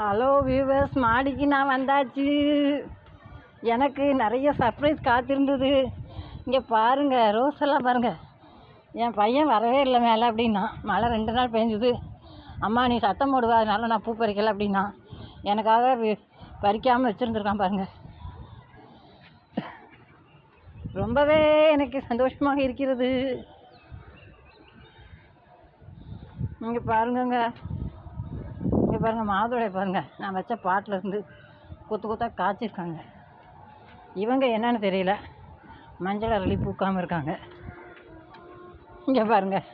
Hello viewers, மாடிக்கு நான் வந்தாச்சு. எனக்கு நிறைய சர்ப்ரைஸ் காத்திருந்தது. இங்கே பாருங்கள், ரோஸ் எல்லாம் பாருங்கள். என் பையன் வரவே இல்லை மேலே அப்படின்னா. மழை 2 நாள் பெஞ்சுது. அம்மா நீ சத்தம் போடுவா, அதனால நான் பூ பறிக்கலை அப்படின்னா. எனக்காக பறிக்காமல் வச்சுருந்துருக்கான் பாருங்கள். ரொம்பவே எனக்கு சந்தோஷமாக இருக்கிறது. இங்கே பாருங்கங்க, இங்கே பாருங்கள், மாதுளை பாருங்கள். நான் வச்ச பாட்டில் இருந்து கொத்து கொத்தாக காய்ச்சிருக்காங்க. இவங்க என்னன்னு தெரியல, மஞ்சள் அரளி பூக்காமல் இருக்காங்க. இங்கே பாருங்கள்,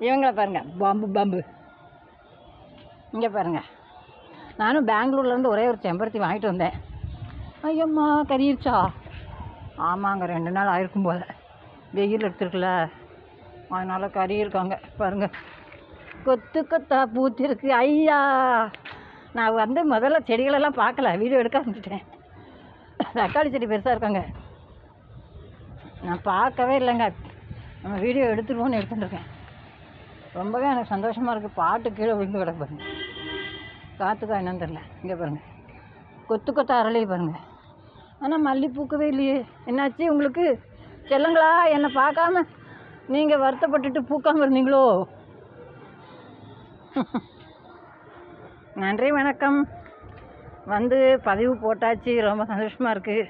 இவங்கள பாருங்கள், பாம்பு. இங்கே பாருங்கள், நானும் பெங்களூர்லேருந்து ஒரே ஒரு செம்பருத்தி வாங்கிட்டு வந்தேன். ஐயம்மா கறியிருச்சா? ஆமாங்க, 2 நாள் ஆயிருக்கும் போல். வெயில் எடுத்துருக்குல்ல, அதனால் கறி இருக்காங்க பாருங்கள். கொத்து கொத்தா பூத்திருக்கு. ஐயா, நான் முதல்ல செடிகளெல்லாம் பார்க்கல, வீடியோ எடுக்க ஆரம்பிச்சிட்டேன். தக்காளி செடி பெருசாக இருக்காங்க, நான் பார்க்கவே இல்லைங்க. நம்ம வீடியோ எடுத்துருவோன்னு எடுத்துட்டுருக்கேன். ரொம்பவே எனக்கு சந்தோஷமாக இருக்குது. பாட்டு கீழே விழுந்து கிடக்கு பாருங்க. காற்றுக்கா என்னன்னு தெரில. இங்கே பாருங்கள், கொத்து கொத்த அரளி பாருங்கள். ஆனால் மல்லி பூக்கவே இல்லையே. என்னாச்சு உங்களுக்கு செல்லுங்களா? என்னை பார்க்காம நீங்கள் வருத்தப்பட்டுட்டு பூக்காமல் இருந்தீங்களோ? நன்றி, வணக்கம். பதிவு போட்டாச்சு. ரொம்ப சந்தோஷமாக இருக்குது.